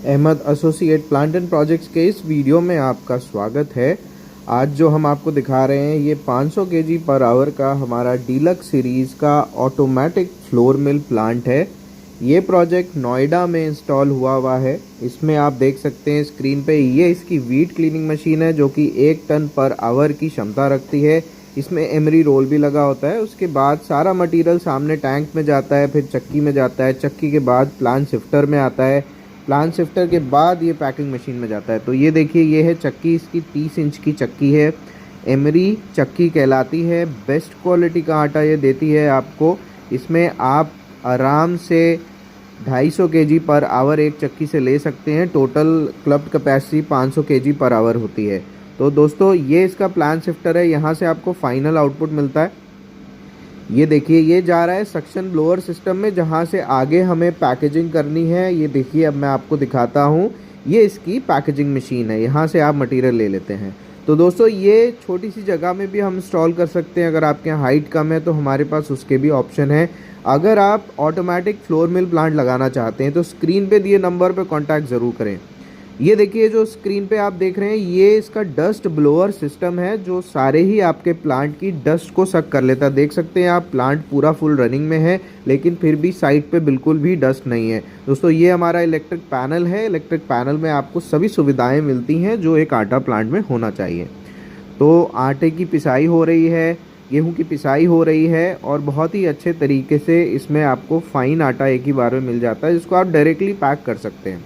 Ahmad associate plant and projects के इस video में आपका स्वागत है। आज जो हम आपको दिखा रहे हैं ये 500 केजी पर आवर का हमारा डीलक्स सीरीज़ का ऑटोमेटिक फ्लोर मिल प्लांट है। ये प्रोजेक्ट नोएडा में इंस्टॉल हुआ है। इसमें आप देख सकते हैं स्क्रीन पे ये इसकी वीट क्लीनिंग मशीन है जो कि 1 टन पर आवर की क्षमता रखती है। इसमें एमरी रोल भी लगा होता है। उसके बाद सारा मटेरियल सामने टैंक में जाता है, फिर चक्की में जाता है, चक्की के बाद प्लांट शिफ्टर में आता है, प्लांट शिफ्टर के बाद ये पैकिंग मशीन में जाता है। तो ये देखिए ये है चक्की, इसकी 30 इंच की चक्की है। एमरी चक्की कहलाती है। बेस्ट क्वालिटी का आटा ये देती है आपको। इसमें आप आराम से 250 केजी पर आवर एक चक्की से ले सकते हैं। Total club capacity 500 KG per hour होती है। तो दोस्तों ये इसका प्लांट शिफ्टर है। यहाँ से आपको फाइनल आउटपुट मिलता है। ये देखिए ये जा रहा है सक्शन ब्लोअर सिस्टम में, जहाँ से आगे हमें पैकेजिंग करनी है। ये देखिए अब मैं आपको दिखाता हूँ। ये इसकी पैकेजिंग मशीन है, यहाँ से आप मटेरियल ले लेते हैं। तो दोस्तों ये छोटी सी जगह में भी हम इंस्टॉल कर सकते हैं। अगर आपके यहाँ हाइट कम है तो हमारे पास उसके भी ऑप्शन है। अगर आप ऑटोमेटिक फ्लोर मिल प्लांट लगाना चाहते हैं तो स्क्रीन पे दिए नंबर पे कांटेक्ट ज़रूर करें। ये देखिए जो स्क्रीन पे आप देख रहे हैं ये इसका डस्ट ब्लोअर सिस्टम है जो सारे ही आपके प्लांट की डस्ट को सक कर लेता है। देख सकते हैं आप प्लांट पूरा फुल रनिंग में है लेकिन फिर भी साइड पे बिल्कुल भी डस्ट नहीं है। दोस्तों ये हमारा इलेक्ट्रिक पैनल है। इलेक्ट्रिक पैनल में आपको सभी सुविधाएं मिलती हैं जो एक आटा प्लांट में होना चाहिए। तो आटे की पिसाई हो रही है, गेहूँ की पिसाई हो रही है और बहुत ही अच्छे तरीके से इसमें आपको फाइन आटा एक ही बार में मिल जाता है जिसको आप डायरेक्टली पैक कर सकते हैं।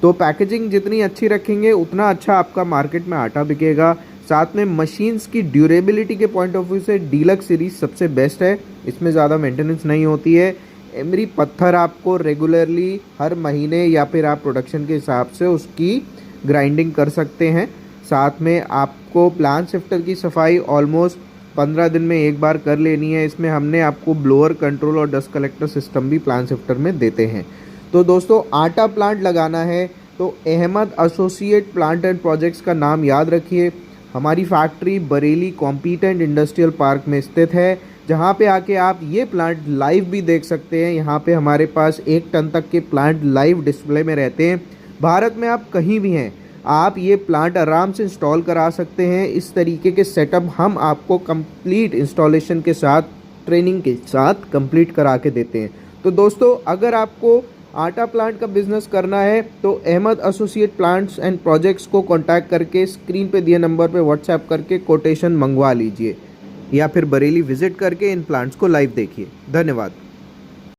तो पैकेजिंग जितनी अच्छी रखेंगे उतना अच्छा आपका मार्केट में आटा बिकेगा। साथ में मशीन्स की ड्यूरेबिलिटी के पॉइंट ऑफ व्यू से डीलक्स सीरीज सबसे बेस्ट है। इसमें ज़्यादा मेंटेनेंस नहीं होती है। एमरी पत्थर आपको रेगुलरली हर महीने या फिर आप प्रोडक्शन के हिसाब से उसकी ग्राइंडिंग कर सकते हैं। साथ में आपको प्लांट शिफ्टर की सफाई ऑलमोस्ट 15 दिन में एक बार कर लेनी है। इसमें हमने आपको ब्लोअर कंट्रोल और डस्ट कलेक्टर सिस्टम भी प्लांट शिफ्टर में देते हैं। तो दोस्तों आटा प्लांट लगाना है तो Ahmad associate plant and projects का नाम याद रखिए। हमारी factory Bareilly competent industrial park में स्थित है, जहां पे आके आप ये प्लांट लाइव भी देख सकते हैं। यहां पे हमारे पास 1 टन तक के प्लांट लाइव डिस्प्ले में रहते हैं। भारत में आप कहीं भी हैं आप ये प्लांट आराम से इंस्टॉल करा सकते हैं। इस तरीके के सेटअप हम आपको कंप्लीट इंस्टॉलेशन के साथ, ट्रेनिंग के साथ कंप्लीट करा के देते हैं। तो दोस्तों अगर आपको आटा प्लांट का बिजनेस करना है तो Ahmad associate plants and projects को कांटेक्ट करके स्क्रीन पे दिए नंबर पे व्हाट्सएप करके कोटेशन मंगवा लीजिए या फिर बरेली विजिट करके इन प्लांट्स को लाइव देखिए। धन्यवाद।